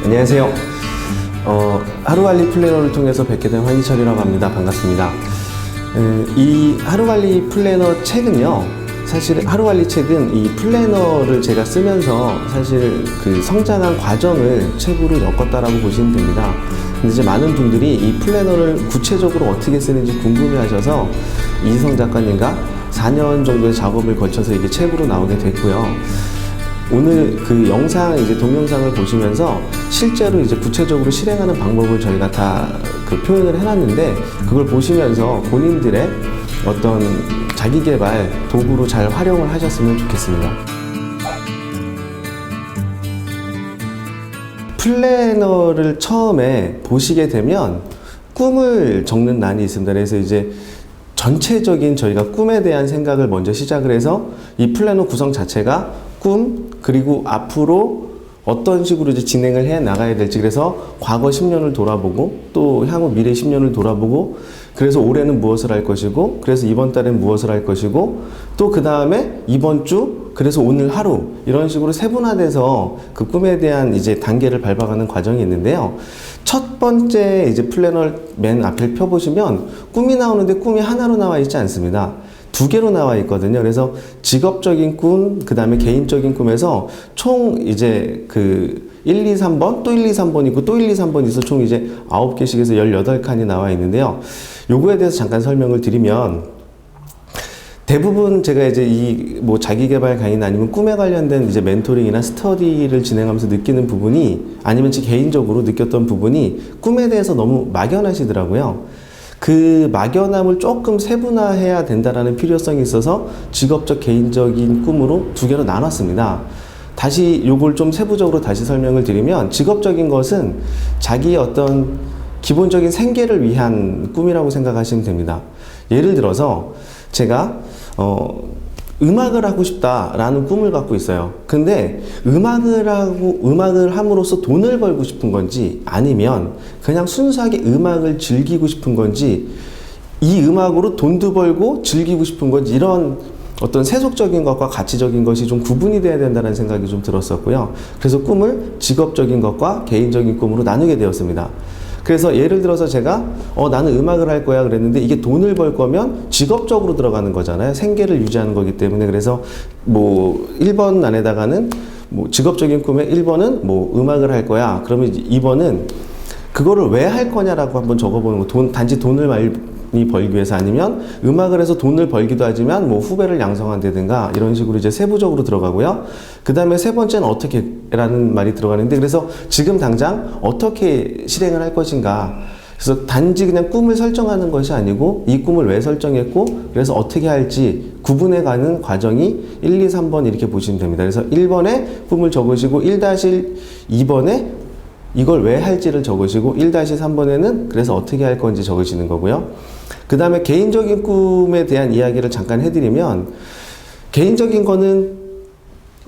안녕하세요. 하루관리 플래너를 통해서 뵙게 된 황희철이라고 합니다. 반갑습니다. 이 하루관리 플래너 책은요, 사실 하루관리 책은 이 플래너를 제가 쓰면서 사실 그 성장한 과정을 책으로 엮었다라고 보시면 됩니다. 근데 이제 많은 분들이 이 플래너를 구체적으로 어떻게 쓰는지 궁금해 하셔서 이희성 작가님과 4년 정도의 작업을 거쳐서 이게 책으로 나오게 됐고요. 오늘 그 영상, 이제 동영상을 보시면서 실제로 이제 구체적으로 실행하는 방법을 저희가 다 그 표현을 해놨는데, 그걸 보시면서 본인들의 어떤 자기개발 도구로 잘 활용을 하셨으면 좋겠습니다. 플래너를 처음에 보시게 되면 꿈을 적는 난이 있습니다. 그래서 이제 전체적인 저희가 꿈에 대한 생각을 먼저 시작을 해서 이 플래너 구성 자체가 꿈, 그리고 앞으로 어떤 식으로 이제 진행을 해 나가야 될지, 그래서 과거 10년을 돌아보고 또 향후 미래 10년을 돌아보고, 그래서 올해는 무엇을 할 것이고, 그래서 이번 달엔 무엇을 할 것이고, 또 그 다음에 이번 주, 그래서 오늘 하루, 이런 식으로 세분화돼서 그 꿈에 대한 이제 단계를 밟아가는 과정이 있는데요. 첫 번째 이제 플래너 맨 앞을 펴보시면 꿈이 나오는데 꿈이 하나로 나와 있지 않습니다. 두 개로 나와 있거든요. 그래서 직업적인 꿈, 그 다음에 개인적인 꿈에서 총 이제 그 1, 2, 3번, 또 1, 2, 3번 있고, 또 1, 2, 3번 있어 총 이제 9개씩에서 18칸이 나와 있는데요. 요거에 대해서 잠깐 설명을 드리면, 대부분 제가 이제 이 뭐 자기개발 강의나 아니면 꿈에 관련된 이제 멘토링이나 스터디를 진행하면서 느끼는 부분이, 아니면 제 개인적으로 느꼈던 부분이, 꿈에 대해서 너무 막연하시더라고요. 그 막연함을 조금 세분화해야 된다라는 필요성이 있어서 직업적, 개인적인 꿈으로 두 개로 나눴습니다. 다시 요걸 좀 세부적으로 다시 설명을 드리면, 직업적인 것은 자기의 어떤 기본적인 생계를 위한 꿈이라고 생각하시면 됩니다. 예를 들어서 제가 음악을 하고 싶다라는 꿈을 갖고 있어요. 근데 음악을 함으로써 돈을 벌고 싶은 건지, 아니면 그냥 순수하게 음악을 즐기고 싶은 건지, 이 음악으로 돈도 벌고 즐기고 싶은 건지, 이런 어떤 세속적인 것과 가치적인 것이 좀 구분이 돼야 된다는 생각이 좀 들었었고요. 그래서 꿈을 직업적인 것과 개인적인 꿈으로 나누게 되었습니다. 그래서 예를 들어서 제가 나는 음악을 할 거야 그랬는데, 이게 돈을 벌 거면 직업적으로 들어가는 거잖아요. 생계를 유지하는 거기 때문에. 그래서 뭐 1번 안에다가는 뭐 직업적인 꿈에 1번은 뭐 음악을 할 거야. 그러면 2번은 그거를 왜 할 거냐라고 한번 적어보는 거. 단지 돈을 많이 벌기 위해서, 아니면 음악을 해서 돈을 벌기도 하지만 뭐 후배를 양성한다든가, 이런 식으로 이제 세부적으로 들어가고요. 그 다음에 세 번째는 어떻게 라는 말이 들어가는데, 그래서 지금 당장 어떻게 실행을 할 것인가. 그래서 단지 그냥 꿈을 설정하는 것이 아니고, 이 꿈을 왜 설정했고, 그래서 어떻게 할지 구분해가는 과정이 1, 2, 3번 이렇게 보시면 됩니다. 그래서 1번에 꿈을 적으시고, 1-2번에 이걸 왜 할지를 적으시고, 1-3번에는 그래서 어떻게 할 건지 적으시는 거고요. 그 다음에 개인적인 꿈에 대한 이야기를 잠깐 해드리면, 개인적인 거는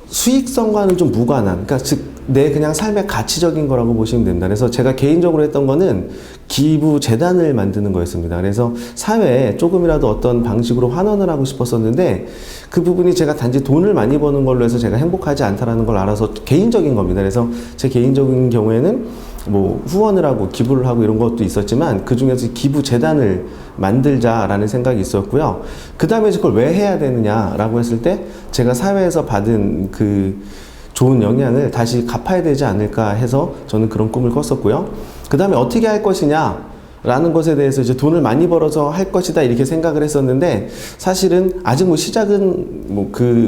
수익성과는 좀 무관한, 그러니까 즉 내 그냥 삶의 가치적인 거라고 보시면 된다. 그래서 제가 개인적으로 했던 거는 기부 재단을 만드는 거였습니다. 그래서 사회에 조금이라도 어떤 방식으로 환원을 하고 싶었었는데, 그 부분이 제가 단지 돈을 많이 버는 걸로 해서 제가 행복하지 않다라는 걸 알아서 개인적인 겁니다. 그래서 제 개인적인 경우에는 뭐 후원을 하고 기부를 하고 이런 것도 있었지만, 그 중에서 기부 재단을 만들자라는 생각이 있었고요. 그 다음에 그걸 왜 해야 되느냐라고 했을 때, 제가 사회에서 받은 그 좋은 영향을 다시 갚아야 되지 않을까 해서 저는 그런 꿈을 꿨었고요. 그 다음에 어떻게 할 것이냐 라는 것에 대해서 이제 돈을 많이 벌어서 할 것이다 이렇게 생각을 했었는데, 사실은 아직 뭐 시작은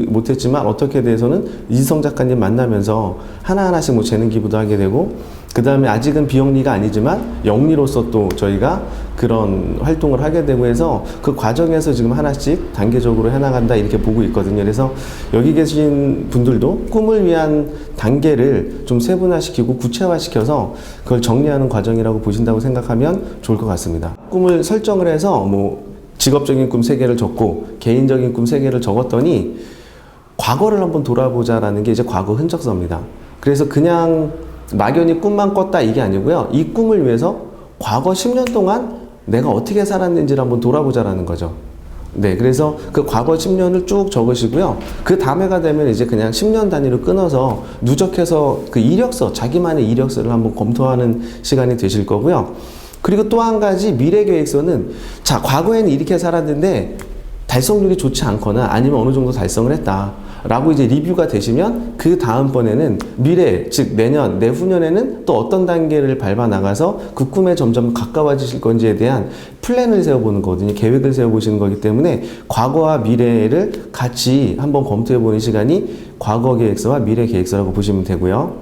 못했지만, 어떻게 대해서는 이희성 작가님 만나면서 하나하나씩 뭐 재능 기부도 하게 되고, 그 다음에 아직은 비영리가 아니지만 영리로서 또 저희가 그런 활동을 하게 되고 해서, 그 과정에서 지금 하나씩 단계적으로 해나간다 이렇게 보고 있거든요. 그래서 여기 계신 분들도 꿈을 위한 단계를 좀 세분화시키고 구체화시켜서 그걸 정리하는 과정이라고 보신다고 생각하면 좋을 것 같습니다. 꿈을 설정을 해서 뭐 직업적인 꿈 3개를 적고 개인적인 꿈 3개를 적었더니, 과거를 한번 돌아보자라는 게 이제 과거 흔적서입니다. 그래서 그냥 막연히 꿈만 꿨다 이게 아니고요. 이 꿈을 위해서 과거 10년 동안 내가 어떻게 살았는지를 한번 돌아보자라는 거죠. 네, 그래서 그 과거 10년을 쭉 적으시고요. 그 다음해가 되면 이제 그냥 10년 단위로 끊어서 누적해서 그 이력서, 자기만의 이력서를 한번 검토하는 시간이 되실 거고요. 그리고 또 한 가지 미래 계획서는, 자, 과거에는 이렇게 살았는데 달성률이 좋지 않거나 아니면 어느 정도 달성을 했다 라고 이제 리뷰가 되시면, 그 다음번에는 미래, 즉 내년, 내후년에는 또 어떤 단계를 밟아 나가서 그 꿈에 점점 가까워지실 건지에 대한 플랜을 세워보는 거거든요. 계획을 세워보시는 거기 때문에 과거와 미래를 같이 한번 검토해보는 시간이 과거 계획서와 미래 계획서라고 보시면 되고요.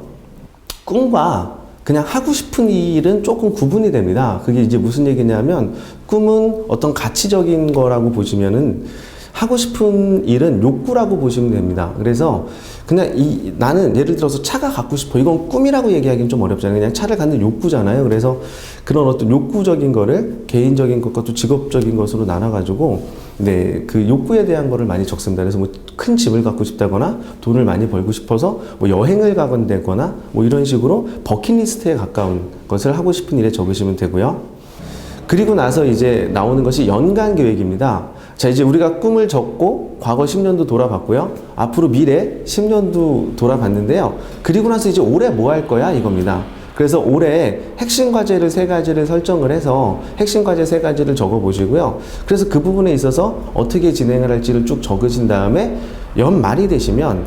꿈과 그냥 하고 싶은 일은 조금 구분이 됩니다. 그게 이제 무슨 얘기냐면, 꿈은 어떤 가치적인 거라고 보시면은 하고 싶은 일은 욕구라고 보시면 됩니다. 그래서 그냥 나는 예를 들어서 차가 갖고 싶어. 이건 꿈이라고 얘기하기는 좀 어렵잖아요. 그냥 차를 갖는 욕구잖아요. 그래서 그런 어떤 욕구적인 거를 개인적인 것과 또 직업적인 것으로 나눠가지고, 네, 그 욕구에 대한 거를 많이 적습니다. 그래서 뭐 큰 집을 갖고 싶다거나 돈을 많이 벌고 싶어서 뭐 여행을 가건대거나 뭐 이런 식으로 버킷리스트에 가까운 것을 하고 싶은 일에 적으시면 되고요. 그리고 나서 이제 나오는 것이 연간 계획입니다. 자, 이제 우리가 꿈을 적고 과거 10년도 돌아봤고요. 앞으로 미래 10년도 돌아봤는데요. 그리고 나서 이제 올해 뭐 할 거야? 이겁니다. 그래서 올해 핵심 과제를 3가지를 설정을 해서 핵심 과제 3가지를 적어 보시고요. 그래서 그 부분에 있어서 어떻게 진행을 할지를 쭉 적으신 다음에 연말이 되시면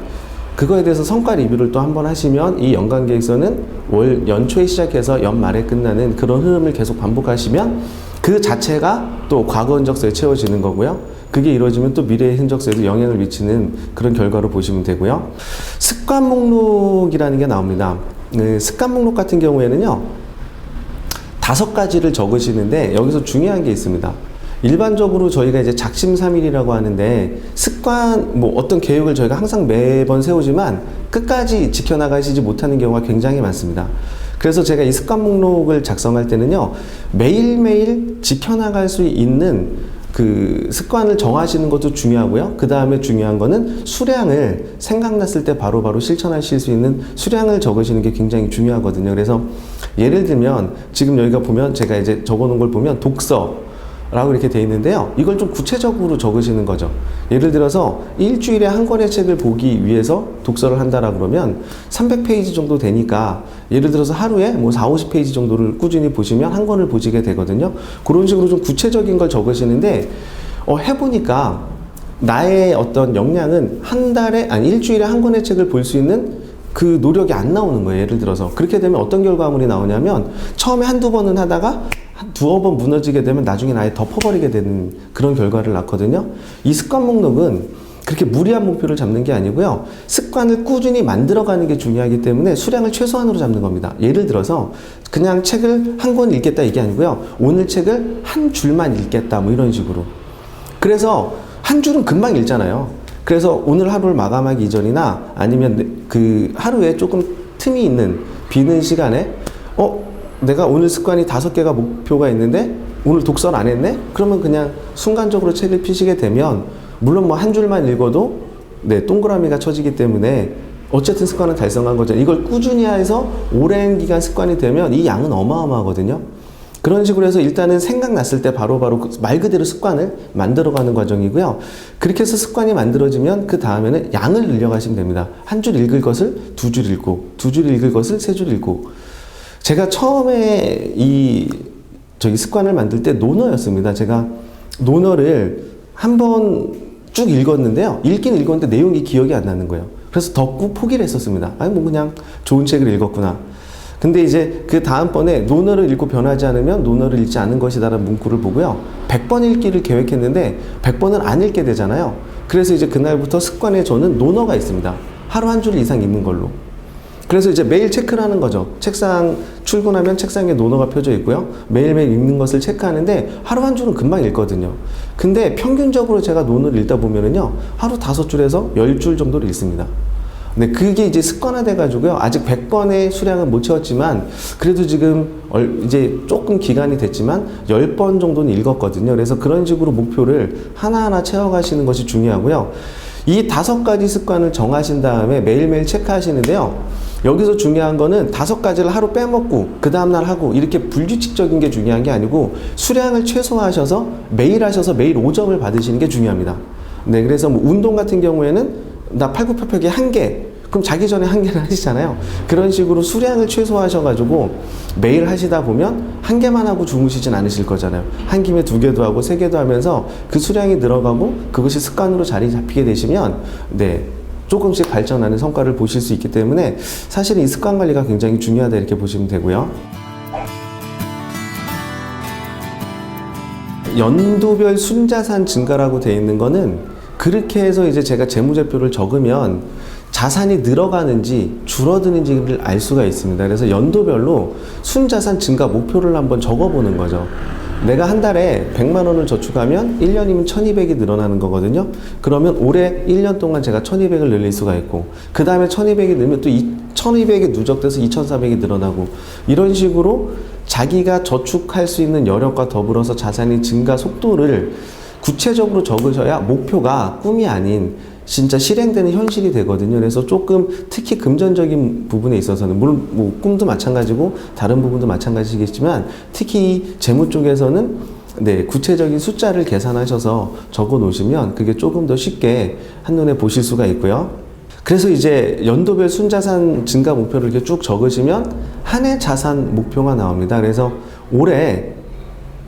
그거에 대해서 성과 리뷰를 또 한번 하시면, 이 연간 계획서는 연초에 시작해서 연말에 끝나는 그런 흐름을 계속 반복하시면 그 자체가 또 과거 흔적서에 채워지는 거고요. 그게 이루어지면 또 미래의 흔적서에도 영향을 미치는 그런 결과로 보시면 되고요. 습관 목록이라는 게 나옵니다. 습관 목록 같은 경우에는요, 5가지를 적으시는데 여기서 중요한 게 있습니다. 일반적으로 저희가 이제 작심삼일이라고 하는데, 습관, 뭐 어떤 계획을 저희가 항상 매번 세우지만 끝까지 지켜나가시지 못하는 경우가 굉장히 많습니다. 그래서 제가 이 습관 목록을 작성할 때는요, 매일매일 지켜나갈 수 있는 그 습관을 정하시는 것도 중요하고요. 그 다음에 중요한 거는 수량을 생각났을 때 바로바로 실천하실 수 있는 수량을 적으시는 게 굉장히 중요하거든요. 그래서 예를 들면 지금 여기가 보면 제가 이제 적어 놓은 걸 보면 독서라고 이렇게 돼 있는데요. 이걸 좀 구체적으로 적으시는 거죠. 예를 들어서 일주일에 한 권의 책을 보기 위해서 독서를 한다라 그러면 300페이지 정도 되니까, 예를 들어서 하루에 뭐 40-50페이지 정도를 꾸준히 보시면 한 권을 보시게 되거든요. 그런 식으로 좀 구체적인 걸 적으시는데, 해보니까 나의 어떤 역량은 일주일에 한 권의 책을 볼 수 있는 그 노력이 안 나오는 거예요. 예를 들어서 그렇게 되면 어떤 결과물이 나오냐면, 처음에 한두 번은 하다가 두어 번 무너지게 되면 나중에 아예 덮어버리게 되는 그런 결과를 낳거든요. 이 습관 목록은 그렇게 무리한 목표를 잡는 게 아니고요, 습관을 꾸준히 만들어가는 게 중요하기 때문에 수량을 최소한으로 잡는 겁니다. 예를 들어서 그냥 책을 한 권 읽겠다 이게 아니고요, 오늘 책을 한 줄만 읽겠다 뭐 이런 식으로. 그래서 한 줄은 금방 읽잖아요. 그래서 오늘 하루를 마감하기 이전이나 아니면 그 하루에 조금 틈이 있는 비는 시간에 내가 오늘 습관이 5개가 목표가 있는데 오늘 독서를 안 했네? 그러면 그냥 순간적으로 책을 펴시게 되면, 물론 뭐 한 줄만 읽어도 네, 동그라미가 쳐지기 때문에 어쨌든 습관은 달성한 거죠. 이걸 꾸준히 해서 오랜 기간 습관이 되면 이 양은 어마어마하거든요. 그런 식으로 해서 일단은 생각났을 때 바로바로 말 그대로 습관을 만들어가는 과정이고요. 그렇게 해서 습관이 만들어지면 그 다음에는 양을 늘려가시면 됩니다. 한 줄 읽을 것을 2줄 읽고, 2줄 읽을 것을 3줄 읽고. 제가 처음에 습관을 만들 때 논어였습니다. 제가 논어를 한번 쭉 읽었는데요. 읽긴 읽었는데 내용이 기억이 안 나는 거예요. 그래서 덮고 포기를 했었습니다. 아니, 뭐 그냥 좋은 책을 읽었구나. 근데 이제 그 다음번에 논어를 읽고 변하지 않으면 논어를 읽지 않은 것이다라는 문구를 보고요. 100번 읽기를 계획했는데 100번은 안 읽게 되잖아요. 그래서 이제 그날부터 습관에 저는 논어가 있습니다. 하루 한 줄 이상 읽는 걸로. 그래서 이제 매일 체크를 하는 거죠. 출근하면 책상에 논어가 펴져 있고요. 매일매일 읽는 것을 체크하는데 하루 한 줄은 금방 읽거든요. 근데 평균적으로 제가 논어를 읽다 보면은요, 하루 5줄에서 10줄 정도를 읽습니다. 네, 그게 이제 습관화돼가지고요. 아직 100번의 수량은 못 채웠지만, 그래도 지금 이제 조금 기간이 됐지만 10번 정도는 읽었거든요. 그래서 그런 식으로 목표를 하나하나 채워가시는 것이 중요하고요. 이 5가지 습관을 정하신 다음에 매일매일 체크하시는데요. 여기서 중요한 거는 5가지를 하루 빼먹고 그 다음날 하고 이렇게 불규칙적인 게 중요한 게 아니고 수량을 최소화하셔서 매일 하셔서 매일 5점을 받으시는 게 중요합니다. 네, 그래서 뭐 운동 같은 경우에는 나 팔굽혀펴기 1개, 그럼 자기 전에 1개를 하시잖아요. 그런 식으로 수량을 최소화하셔가지고 매일 하시다 보면 1개만 하고 주무시진 않으실 거잖아요. 한 김에 2개도 하고 3개도 하면서 그 수량이 늘어가고 그것이 습관으로 자리 잡히게 되시면 네, 조금씩 발전하는 성과를 보실 수 있기 때문에 사실은 이 습관 관리가 굉장히 중요하다 이렇게 보시면 되고요. 연도별 순자산 증가라고 되어 있는 거는 그렇게 해서 이제 제가 재무제표를 적으면 자산이 늘어가는지 줄어드는지를 알 수가 있습니다. 그래서 연도별로 순자산 증가 목표를 한번 적어보는 거죠. 내가 한 달에 100만 원을 저축하면 1년이면 1200이 늘어나는 거거든요. 그러면 올해 1년 동안 제가 1200을 늘릴 수가 있고 그 다음에 1200이 늘면 또 1200이 누적돼서 2400이 늘어나고 이런 식으로 자기가 저축할 수 있는 여력과 더불어서 자산의 증가 속도를 구체적으로 적으셔야 목표가 꿈이 아닌 진짜 실행되는 현실이 되거든요. 그래서 조금 특히 금전적인 부분에 있어서는 물론 뭐 꿈도 마찬가지고 다른 부분도 마찬가지겠지만 특히 재무 쪽에서는 네, 구체적인 숫자를 계산하셔서 적어 놓으시면 그게 조금 더 쉽게 한눈에 보실 수가 있고요. 그래서 이제 연도별 순자산 증가 목표를 이렇게 쭉 적으시면 한 해 자산 목표가 나옵니다. 그래서 올해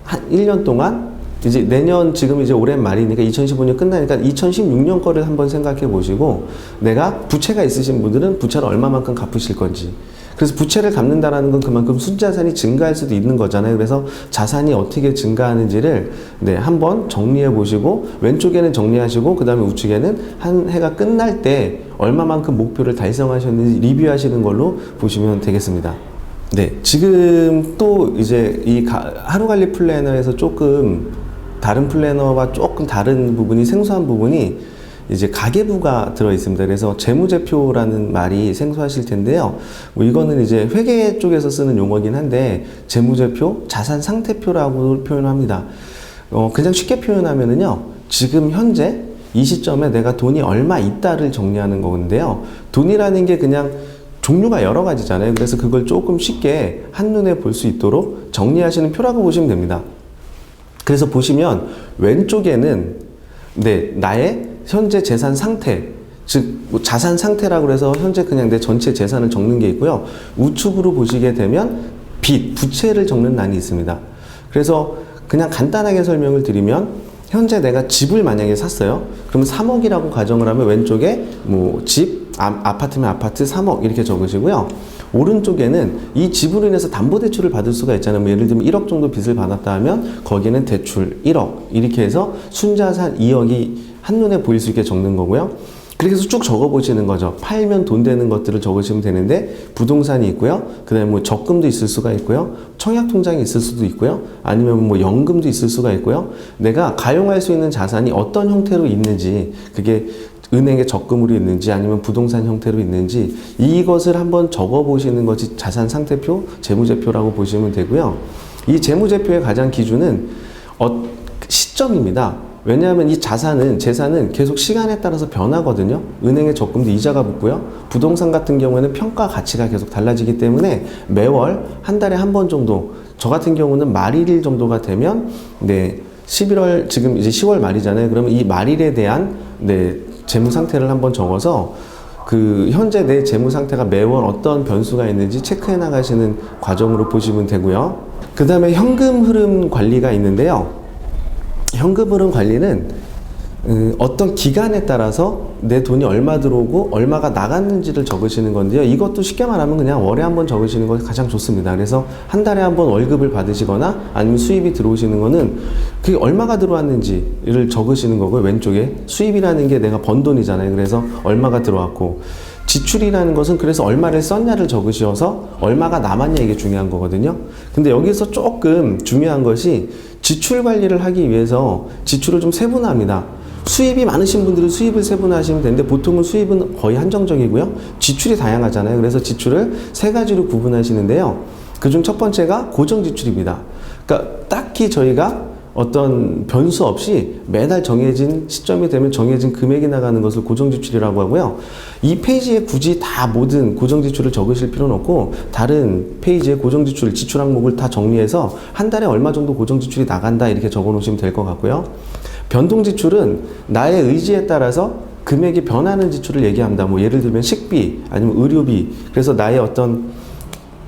한 1년 동안 이제 내년 지금 이제 올해 말이니까 2015년 끝나니까 2016년 거를 한번 생각해 보시고 내가 부채가 있으신 분들은 부채를 얼마만큼 갚으실 건지 그래서 부채를 갚는다라는 건 그만큼 순자산이 증가할 수도 있는 거잖아요. 그래서 자산이 어떻게 증가하는지를 네, 한번 정리해 보시고 왼쪽에는 정리하시고 그 다음에 우측에는 한 해가 끝날 때 얼마만큼 목표를 달성하셨는지 리뷰하시는 걸로 보시면 되겠습니다. 네, 지금 또 이제 이 하루관리 플래너에서 조금 다른 플래너와 조금 다른 부분이 생소한 부분이 이제 가계부가 들어 있습니다. 그래서 재무제표라는 말이 생소하실 텐데요. 뭐 이거는 이제 회계 쪽에서 쓰는 용어긴 한데 재무제표, 자산상태표라고 표현합니다. 그냥 쉽게 표현하면은요. 지금 현재 이 시점에 내가 돈이 얼마 있다를 정리하는 건데요. 돈이라는 게 그냥 종류가 여러 가지잖아요. 그래서 그걸 조금 쉽게 한눈에 볼 수 있도록 정리하시는 표라고 보시면 됩니다. 그래서 보시면 왼쪽에는 네, 나의 현재 재산 상태, 즉 뭐 자산 상태라고 해서 현재 그냥 내 전체 재산을 적는 게 있고요. 우측으로 보시게 되면 빚, 부채를 적는 란이 있습니다. 그래서 그냥 간단하게 설명을 드리면 현재 내가 집을 만약에 샀어요. 그러면 3억이라고 가정을 하면 왼쪽에 뭐 집, 아파트면 아파트 3억 이렇게 적으시고요. 오른쪽에는 이 집으로 인해서 담보대출을 받을 수가 있잖아요. 뭐 예를 들면 1억 정도 빚을 받았다 하면 거기는 대출 1억 이렇게 해서 순자산 2억이 한눈에 보일 수 있게 적는 거고요. 그렇게 해서 쭉 적어보시는 거죠. 팔면 돈 되는 것들을 적으시면 되는데 부동산이 있고요. 그 다음에 뭐 적금도 있을 수가 있고요. 청약통장이 있을 수도 있고요. 아니면 뭐 연금도 있을 수가 있고요. 내가 가용할 수 있는 자산이 어떤 형태로 있는지 그게 은행에 적금으로 있는지 아니면 부동산 형태로 있는지 이것을 한번 적어보시는 것이 자산상태표, 재무제표라고 보시면 되고요. 이 재무제표의 가장 기준은 시점입니다. 왜냐하면 이 재산은 계속 시간에 따라서 변하거든요. 은행에 적금도 이자가 붙고요. 부동산 같은 경우에는 평가 가치가 계속 달라지기 때문에 매월 한 달에 한 번 정도, 저 같은 경우는 말일 정도가 되면 네, 11월 지금 이제 10월 말이잖아요. 그러면 이 말일에 대한 네, 재무 상태를 한번 적어서 그 현재 내 재무 상태가 매월 어떤 변수가 있는지 체크해 나가시는 과정으로 보시면 되고요. 그 다음에 현금 흐름 관리가 있는데요. 현금 흐름 관리는 어떤 기간에 따라서 내 돈이 얼마 들어오고 얼마가 나갔는지를 적으시는 건데요. 이것도 쉽게 말하면 그냥 월에 한번 적으시는 것이 가장 좋습니다. 그래서 한 달에 한번 월급을 받으시거나 아니면 수입이 들어오시는 거는 그게 얼마가 들어왔는지를 적으시는 거고요. 왼쪽에 수입이라는 게 내가 번 돈이잖아요. 그래서 얼마가 들어왔고 지출이라는 것은 그래서 얼마를 썼냐를 적으셔서 얼마가 남았냐 이게 중요한 거거든요. 근데 여기서 조금 중요한 것이 지출 관리를 하기 위해서 지출을 좀 세분화합니다. 수입이 많으신 분들은 수입을 세분화하시면 되는데 보통은 수입은 거의 한정적이고요. 지출이 다양하잖아요. 그래서 지출을 세 가지로 구분하시는데요. 그중 첫 번째가 고정 지출입니다. 그러니까 딱히 저희가 어떤 변수 없이 매달 정해진 시점이 되면 정해진 금액이 나가는 것을 고정지출이라고 하고요. 이 페이지에 굳이 다 모든 고정지출을 적으실 필요는 없고 다른 페이지에 고정지출, 지출 항목을 다 정리해서 한 달에 얼마 정도 고정지출이 나간다 이렇게 적어 놓으시면 될 것 같고요. 변동지출은 나의 의지에 따라서 금액이 변하는 지출을 얘기합니다. 뭐 예를 들면 식비 아니면 의료비, 그래서 나의 어떤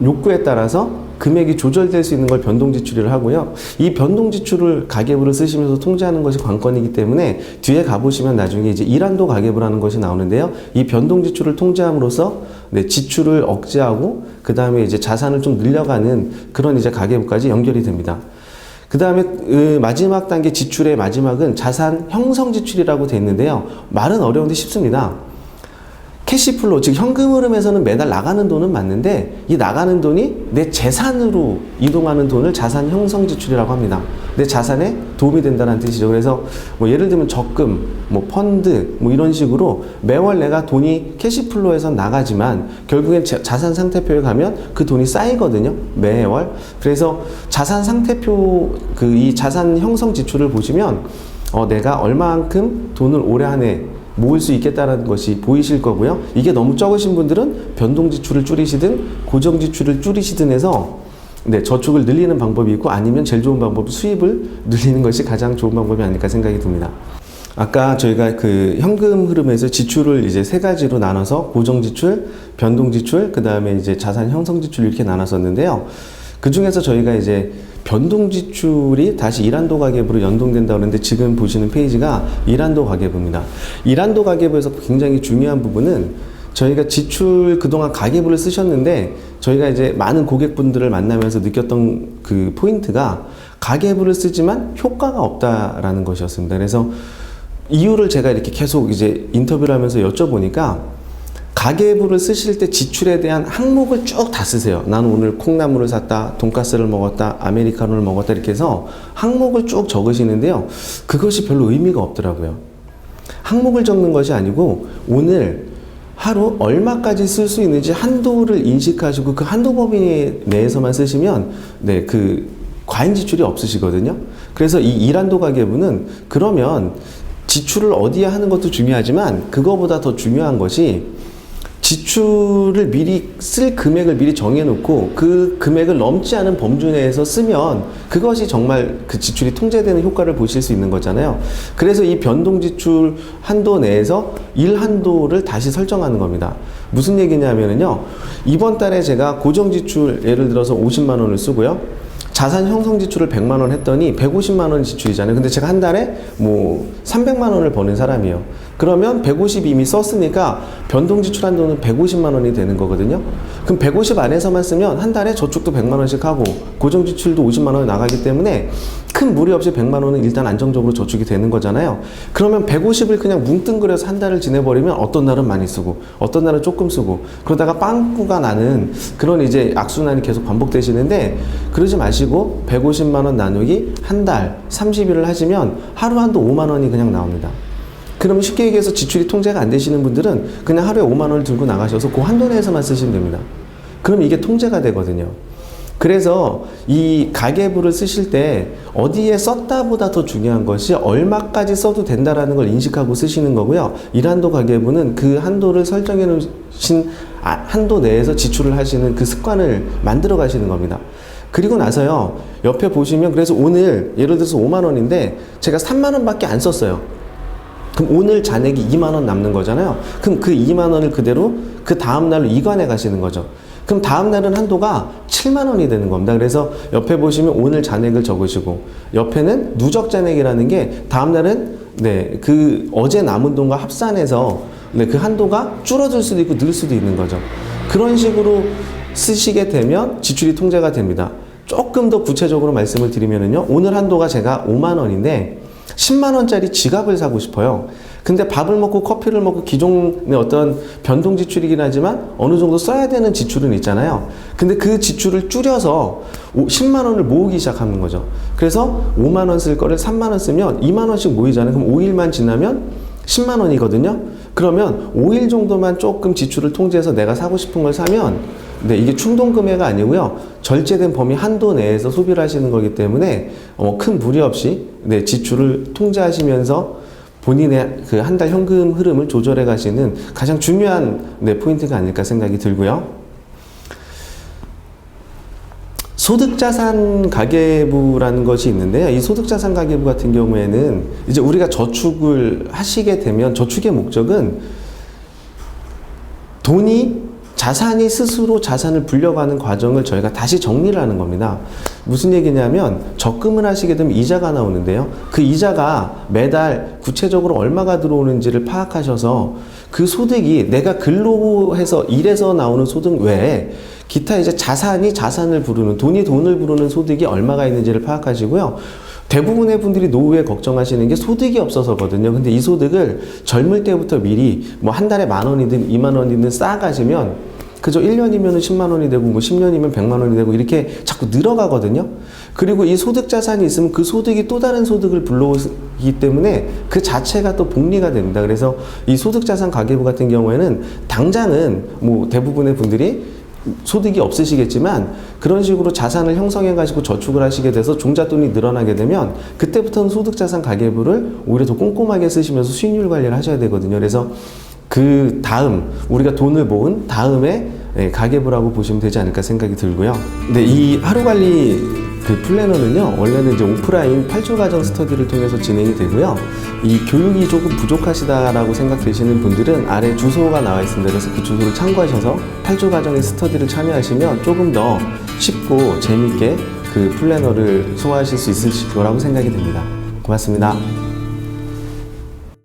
욕구에 따라서 금액이 조절될 수 있는 걸 변동지출이라 하고요. 이 변동지출을 가계부를 쓰시면서 통제하는 것이 관건이기 때문에 뒤에 가보시면 나중에 이제 일한도 가계부라는 것이 나오는데요. 이 변동지출을 통제함으로써 지출을 억제하고 그 다음에 이제 자산을 좀 늘려가는 그런 이제 가계부까지 연결이 됩니다. 그 다음에 마지막 단계 지출의 마지막은 자산 형성 지출이라고 되어 있는데요. 말은 어려운데 쉽습니다. 캐시플로우, 즉 현금 흐름에서는 매달 나가는 돈은 맞는데 이 나가는 돈이 내 재산으로 이동하는 돈을 자산 형성 지출이라고 합니다. 내 자산에 도움이 된다는 뜻이죠. 그래서 뭐 예를 들면 적금, 뭐 펀드, 뭐 이런 식으로 매월 내가 돈이 캐시플로우에서 나가지만 결국엔 자산 상태표에 가면 그 돈이 쌓이거든요. 매월. 그래서 자산 상태표, 이 자산 형성 지출을 보시면 내가 얼마만큼 돈을 올해 한 해 모을 수 있겠다는 것이 보이실 거고요. 이게 너무 적으신 분들은 변동지출을 줄이시든 고정지출을 줄이시든 해서 저축을 늘리는 방법이 있고, 아니면 제일 좋은 방법은 수입을 늘리는 것이 가장 좋은 방법이 아닐까 생각이 듭니다. 아까 저희가 그 현금 흐름에서 지출을 이제 세 가지로 나눠서 고정지출, 변동지출, 그 다음에 이제 자산 형성지출 이렇게 나눴었는데요. 그 중에서 저희가 이제 변동지출이 다시 일한도 가계부로 연동된다고 하는데, 지금 보시는 페이지가 일한도 가계부입니다. 일한도 가계부에서 굉장히 중요한 부분은 저희가 지출 그동안 가계부를 쓰셨는데 저희가 이제 많은 고객분들을 만나면서 느꼈던 그 포인트가 가계부를 쓰지만 효과가 없다라는 것이었습니다. 그래서 이유를 제가 이렇게 계속 이제 인터뷰를 하면서 여쭤보니까, 가계부를 쓰실 때 지출에 대한 항목을 쭉 다 쓰세요. 나는 오늘 콩나물을 샀다, 돈가스를 먹었다, 아메리카노를 먹었다, 이렇게 해서 항목을 쭉 적으시는데요. 그것이 별로 의미가 없더라고요. 항목을 적는 것이 아니고 오늘 하루 얼마까지 쓸 수 있는지 한도를 인식하시고 그 한도 범위 내에서만 쓰시면 그 과잉 지출이 없으시거든요. 그래서 이 일한도 가계부는 그러면 지출을 어디에 하는 것도 중요하지만 그거보다 더 중요한 것이 지출을 미리 쓸 금액을 미리 정해놓고 그 금액을 넘지 않은 범주 내에서 쓰면 그것이 정말 그 지출이 통제되는 효과를 보실 수 있는 거잖아요. 그래서 이 변동지출 한도 내에서 일 한도를 다시 설정하는 겁니다. 무슨 얘기냐면요, 이번 달에 제가 고정지출 예를 들어서 50만 원을 쓰고요, 자산 형성 지출을 100만 원 했더니 150만 원 지출이잖아요. 근데 제가 한 달에 뭐 300만 원을 버는 사람이에요. 그러면 150 이미 썼으니까 변동 지출한 돈은 150만 원이 되는 거거든요. 그럼 150 안에서만 쓰면 한 달에 저축도 100만 원씩 하고 고정 지출도 50만 원이 나가기 때문에 큰 무리 없이 100만 원은 일단 안정적으로 저축이 되는 거잖아요. 그러면 150을 그냥 뭉뚱그려서 한 달을 지내버리면 어떤 날은 많이 쓰고 어떤 날은 조금 쓰고 그러다가 빵꾸가 나는 그런 이제 악순환이 계속 반복되시는데, 그러지 마시고 150만 원 나누기 한 달 30일을 하시면 하루 한도 5만 원이 그냥 나옵니다. 그러면 쉽게 얘기해서 지출이 통제가 안 되시는 분들은 그냥 하루에 5만 원을 들고 나가셔서 그 한도 내에서만 쓰시면 됩니다. 그럼 이게 통제가 되거든요. 그래서 이 가계부를 쓰실 때 어디에 썼다보다 더 중요한 것이 얼마까지 써도 된다라는 걸 인식하고 쓰시는 거고요. 일한도 가계부는 그 한도를 설정해 놓으신 한도 내에서 지출을 하시는 그 습관을 만들어 가시는 겁니다. 그리고 나서요, 옆에 보시면 그래서 오늘 예를 들어서 5만 원인데 제가 3만 원밖에 안 썼어요. 그럼 오늘 잔액이 2만 원 남는 거잖아요. 그럼 그 2만 원을 그대로 그 다음 날로 이관해 가시는 거죠. 그럼 다음 날은 한도가 7만 원이 되는 겁니다. 그래서 옆에 보시면 오늘 잔액을 적으시고 옆에는 누적 잔액이라는 게 다음 날은 그 어제 남은 돈과 합산해서 그 한도가 줄어들 수도 있고 늘 수도 있는 거죠. 그런 식으로 쓰시게 되면 지출이 통제가 됩니다. 조금 더 구체적으로 말씀을 드리면요, 오늘 한도가 제가 5만 원인데 10만 원짜리 지갑을 사고 싶어요. 근데 밥을 먹고 커피를 먹고 기존의 어떤 변동 지출이긴 하지만 어느 정도 써야 되는 지출은 있잖아요. 근데 그 지출을 줄여서 10만 원을 모으기 시작하는 거죠. 그래서 5만 원 쓸 거를 3만 원 쓰면 2만 원씩 모이잖아요. 그럼 5일만 지나면 10만 원이거든요. 그러면 5일 정도만 조금 지출을 통제해서 내가 사고 싶은 걸 사면 네, 이게 충동 구매가 아니고요. 절제된 범위 한도 내에서 소비를 하시는 거기 때문에 큰 무리 없이 네, 지출을 통제하시면서 본인의 그 한 달 현금 흐름을 조절해 가시는 가장 중요한 네, 포인트가 아닐까 생각이 들고요. 소득자산 가계부라는 것이 있는데요. 이 소득자산 가계부 같은 경우에는 이제 우리가 저축을 하시게 되면 저축의 목적은 자산이 스스로 자산을 불려가는 과정을 저희가 다시 정리를 하는 겁니다. 무슨 얘기냐면 적금을 하시게 되면 이자가 나오는데요. 그 이자가 매달 구체적으로 얼마가 들어오는지를 파악하셔서 그 소득이 내가 근로해서 일해서 나오는 소득 외에 기타 이제 자산을 부르는 돈이 돈을 부르는 소득이 얼마가 있는지를 파악하시고요. 대부분의 분들이 노후에 걱정하시는 게 소득이 없어서거든요. 근데 이 소득을 젊을 때부터 미리 뭐 한 달에 10,000원이든 20,000원이든 쌓아가시면 그저 1년이면 10만 원이 되고 뭐 10년이면 100만 원이 되고 이렇게 자꾸 늘어가거든요. 그리고 이 소득 자산이 있으면 그 소득이 또 다른 소득을 불러오기 때문에 그 자체가 또 복리가 됩니다. 그래서 이 소득 자산 가계부 같은 경우에는 당장은 뭐 대부분의 분들이 소득이 없으시겠지만 그런 식으로 자산을 형성해 가지고 저축을 하시게 돼서 종잣돈이 늘어나게 되면 그때부터는 소득자산 가계부를 오히려 더 꼼꼼하게 쓰시면서 수익률 관리를 하셔야 되거든요. 그래서 그 다음 우리가 돈을 모은 다음에 가계부라고 보시면 되지 않을까 생각이 들고요. 근데 이 하루관리 그 플래너는요, 원래는 이제 오프라인 8주 과정 스터디를 통해서 진행이 되고요. 이 교육이 조금 부족하시다라고 생각되시는 분들은 아래 주소가 나와 있습니다. 그래서 그 주소를 참고하셔서 8주 과정의 스터디를 참여하시면 조금 더 쉽고 재미있게 그 플래너를 소화하실 수 있으실 거라고 생각이 됩니다. 고맙습니다.